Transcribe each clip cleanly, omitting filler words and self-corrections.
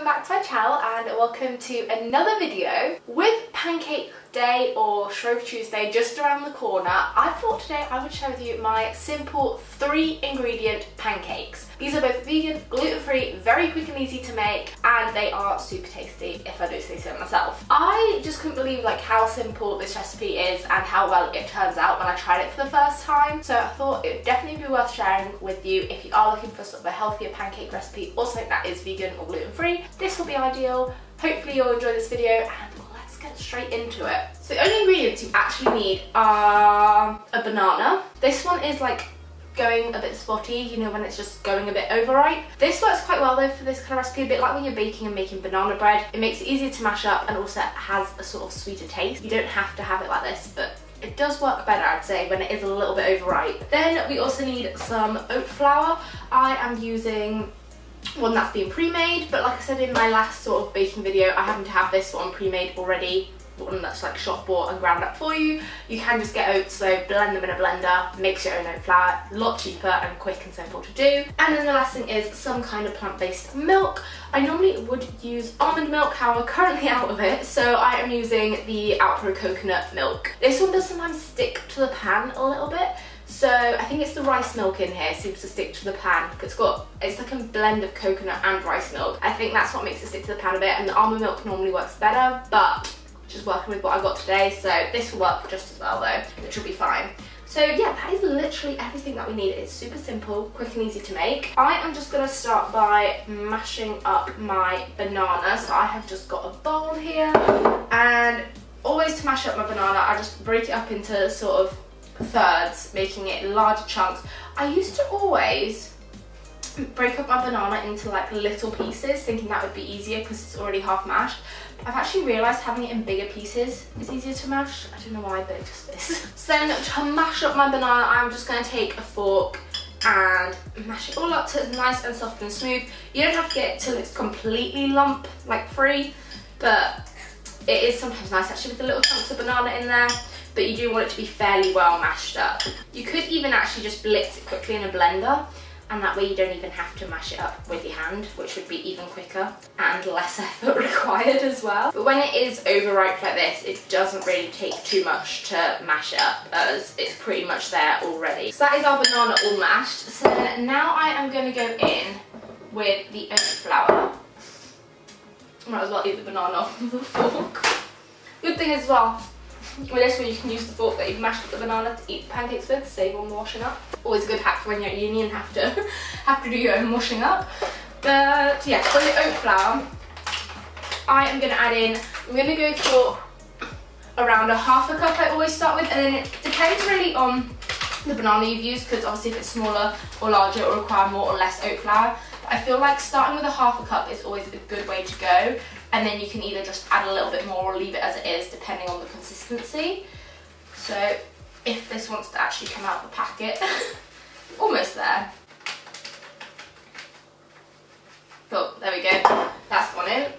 welcome back to my channel and welcome to another video. With Pancake Day or Shrove Tuesday just around the corner, I thought today I would share with you my simple 3-ingredient pancakes. These are both vegan, gluten-free, very quick and easy to make, and they are super tasty if I do say so myself. I just couldn't believe how simple this recipe is and how well it turns out when I tried it for the first time. So I thought it would definitely be worth sharing with you if you are looking for sort of a healthier pancake recipe or something that is vegan or gluten-free. This will be ideal. Hopefully you'll enjoy this video and let's get straight into it. So the only ingredients you actually need are a banana. This one is going a bit spotty, you know, when it's just going a bit overripe. This works quite well though for this kind of recipe, a bit like when you're baking and making banana bread. It makes it easier to mash up and also has a sort of sweeter taste. You don't have to have it like this, but it does work better, I'd say, when it is a little bit overripe. Then we also need some oat flour. I am using one that's been pre-made, but like I said in my last sort of baking video, I happen to have this one pre-made already, one that's like shop bought and ground up for you. You can just get oats, so blend them in a blender, mix your own oat flour, a lot cheaper and quick and simple to do. And then the last thing is some kind of plant-based milk. I normally would use almond milk, however I'm currently out of it, so I am using the Outro coconut milk. This one does sometimes stick to the pan a little bit, so I think it's the rice milk in here seems to stick to the pan. It's like a blend of coconut and rice milk. I think that's what makes it stick to the pan a bit, and the almond milk normally works better, but just working with what I got today, so this will work just as well though, which will be fine. So yeah, that is literally everything that we need. It's super simple, quick and easy to make. I am just going to start by mashing up my banana. So I have just got a bowl here, and always to mash up my banana, I just break it up into sort of thirds, making it larger chunks. I used to always break up my banana into little pieces, thinking that would be easier because it's already half mashed. I've actually realised having it in bigger pieces is easier to mash. I don't know why, but it just is. So then to mash up my banana, I'm just going to take a fork and mash it all up till it's nice and soft and smooth. You don't have to get it till it's completely lump free, but it is sometimes nice actually with the little chunks of banana in there. But you do want it to be fairly well mashed up. You could even actually just blitz it quickly in a blender, and that way you don't even have to mash it up with your hand, which would be even quicker and less effort required as well. But when it is overripe like this, it doesn't really take too much to mash it up, as it's pretty much there already. So that is our banana all mashed. So then now I am going to go in with the oat flour. Might as well eat the banana off with a fork. Good thing as well, with this one you can use the fork that you've mashed up the banana to eat pancakes with, save on the washing up. Always a good hack for when you're at uni and have to do your own washing up. But yeah, for the oat flour, I am going to add in, I'm going to go for around a half a cup I always start with, and then it depends really on the banana you've used, because obviously if it's smaller or larger it will require more or less oat flour. But I feel like starting with a half a cup is always a good way to go, and then you can either just add a little bit more or leave it as it is depending on the consistency. So if this wants to actually come out of the packet, almost there. Cool, there we go, that's gone in.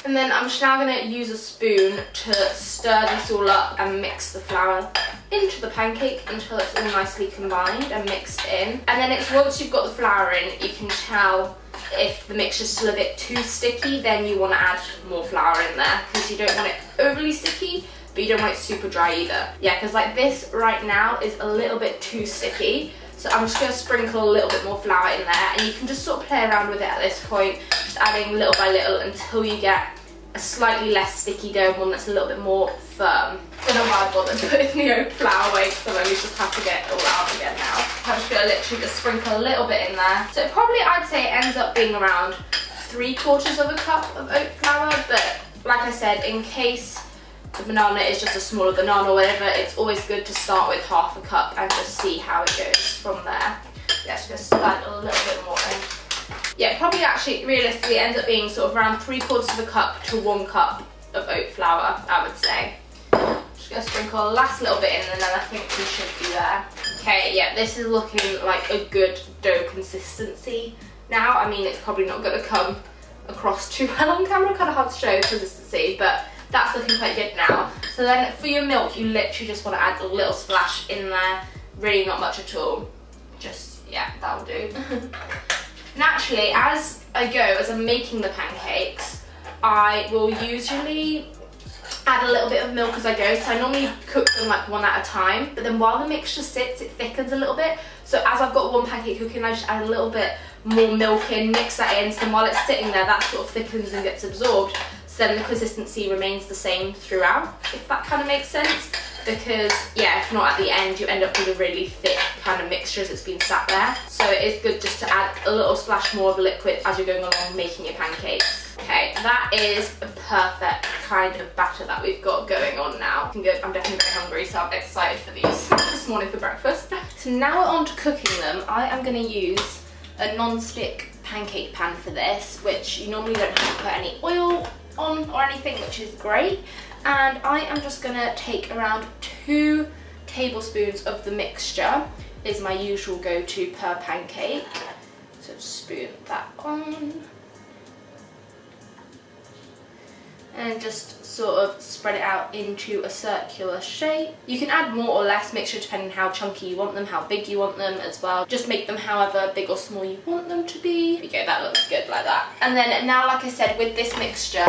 And then I'm just now going to use a spoon to stir this all up and mix the flour into the pancake until it's all nicely combined and mixed in. And then it's once you've got the flour in, you can tell if the mixture's still a bit too sticky, then you want to add more flour in there, because you don't want it overly sticky, but you don't want it super dry either. Yeah, because this right now is a little bit too sticky. So I'm just going to sprinkle a little bit more flour in there, and you can just sort of play around with it at this point, just adding little by little until you get a slightly less sticky dough, one that's a little bit more firm. I don't know why I bothered putting the oat flour away, because I always just have to get it all out again now. I'm just going to literally just sprinkle a little bit in there. So probably I'd say it ends up being around 3/4 of a cup of oat flour, but like I said, in case the banana is just a smaller banana or whatever, it's always good to start with half a cup and just see how it goes from there. Yeah, just add a little bit more in. Yeah, probably actually realistically ends up being sort of around 3/4 of a cup to 1 cup of oat flour, I would say. Just gonna sprinkle a last little bit in, and then I think we should be there. Okay, yeah, this is looking like a good dough consistency now. I mean, it's probably not gonna come across too well on camera, kind of hard to show consistency, but that's looking quite good now. So then for your milk, you literally just want to add a little splash in there, really not much at all. Just, yeah, that'll do. Naturally, as I go, as I'm making the pancakes, I will usually add a little bit of milk as I go. So I normally cook them like one at a time, but then while the mixture sits, it thickens a little bit. So as I've got one pancake cooking, I just add a little bit more milk in, mix that in, so then while it's sitting there, that sort of thickens and gets absorbed. So then the consistency remains the same throughout, if that kind of makes sense. Because, yeah, if not, at the end, you end up with a really thick kind of mixture as it's been sat there. So it is good just to add a little splash more of liquid as you're going along making your pancakes. Okay, that is a perfect kind of batter that we've got going on now. I'm definitely very hungry, so I'm excited for these this morning for breakfast. So now we're on to cooking them. I am going to use a non-stick pancake pan for this, which you normally don't have to put any oil on or anything, which is great. And I am just gonna take around 2 tablespoons of the mixture, is my usual go-to per pancake. So spoon that on. And just sort of spread it out into a circular shape. You can add more or less mixture depending on how chunky you want them, how big you want them as well. Just make them however big or small you want them to be. There we go, that looks good like that. And then now, like I said, with this mixture,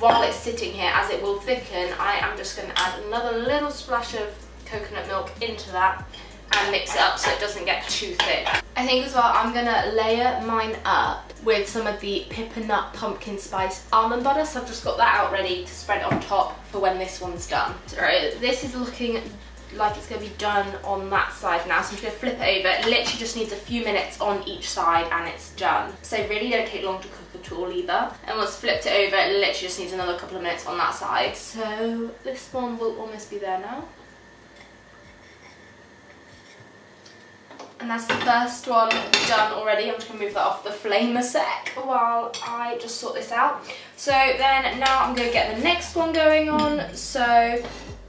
while it's sitting here, as it will thicken, I am just going to add another little splash of coconut milk into that and mix it up so it doesn't get too thick. I think as well I'm gonna layer mine up with some of the peppermint pumpkin spice almond butter, so I've just got that out ready to spread on top for when this one's done. So, right, this is looking like it's gonna be done on that side now, so I'm just gonna flip it over. It literally just needs a few minutes on each side and it's done. So it really don't take long to cook at all either. And once flipped it over, it literally just needs another couple of minutes on that side. So this one will almost be there now. And that's the first one done already. I'm just going to move that off the flame a sec while I just sort this out. So then now I'm going to get the next one going on. So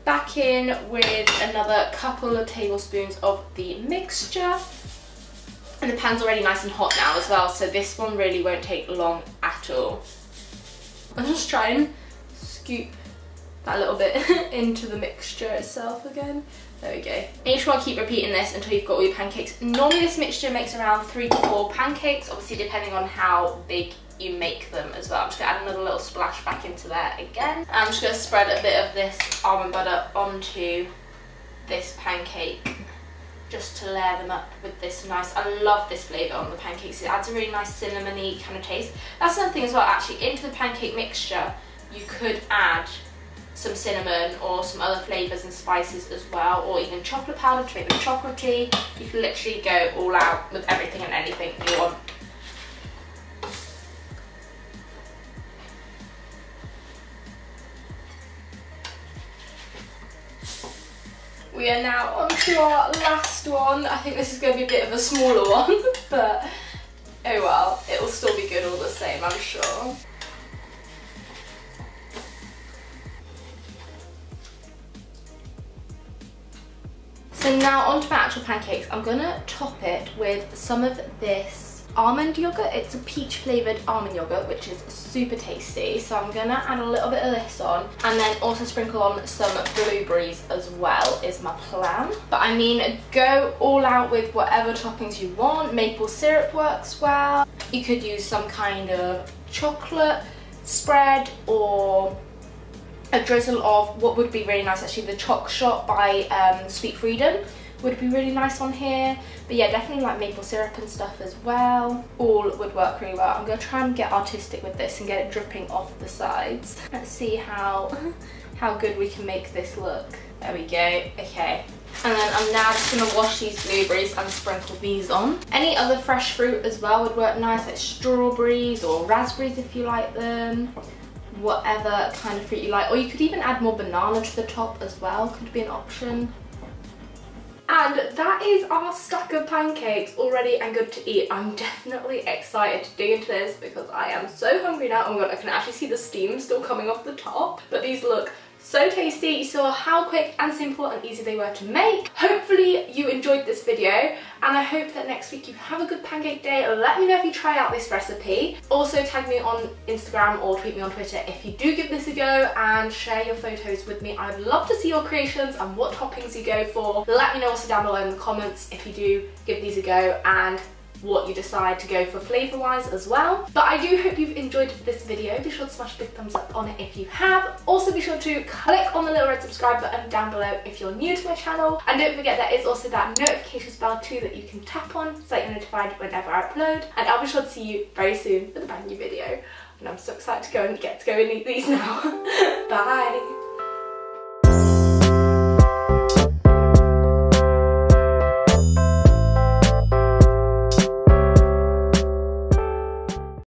back in with another couple of tablespoons of the mixture. And the pan's already nice and hot now as well, so this one really won't take long at all. I'll just try and scoop that little bit into the mixture itself again. There we go. And you just want to keep repeating this until you've got all your pancakes. Normally this mixture makes around 3 to 4 pancakes, obviously depending on how big you make them as well. I'm just going to add another little splash back into there again. I'm just going to spread a bit of this almond butter onto this pancake just to layer them up with this nice, I love this flavour on the pancakes. It adds a really nice cinnamony kind of taste. That's another thing as well, actually, into the pancake mixture you could add some cinnamon or some other flavours and spices as well, or even chocolate powder to make them chocolatey. You can literally go all out with everything and anything you want. We are now on to our last one. I think this is going to be a bit of a smaller one, but oh well, it will still be good all the same, I'm sure. So now onto my actual pancakes. I'm gonna top it with some of this almond yogurt. It's a peach flavoured almond yogurt, which is super tasty. So I'm gonna add a little bit of this on, and then also sprinkle on some blueberries as well, is my plan. But I mean, go all out with whatever toppings you want. Maple syrup works well. You could use some kind of chocolate spread, or a drizzle of what would be really nice, actually, the Choc Shot by Sweet Freedom would be really nice on here. But yeah, definitely like maple syrup and stuff as well. All would work really well. I'm gonna try and get artistic with this and get it dripping off the sides. Let's see how good we can make this look. There we go, okay. And then I'm now just gonna wash these blueberries and sprinkle these on. Any other fresh fruit as well would work nice, like strawberries or raspberries if you like them. Whatever kind of fruit you like, or you could even add more banana to the top as well, could be an option. And that is our stack of pancakes all ready and good to eat. I'm definitely excited to dig into this because I am so hungry now. Oh my god, I can actually see the steam still coming off the top, but these look so tasty. You saw how quick and simple and easy they were to make. Hopefully you enjoyed this video, and I hope that next week you have a good pancake day. Let me know if you try out this recipe. Also tag me on Instagram or tweet me on Twitter if you do give this a go, and share your photos with me. I'd love to see your creations and what toppings you go for. Let me know also down below in the comments if you do give these a go, and what you decide to go for flavour wise as well. But I do hope you've enjoyed this video. Be sure to smash a big thumbs up on it if you have. Also be sure to click on the little red subscribe button down below if you're new to my channel, and don't forget there is also that notifications bell too that you can tap on so that you're notified whenever I upload. And I'll be sure to see you very soon with a brand new video, and I'm so excited to go and get to go and eat these now. Bye!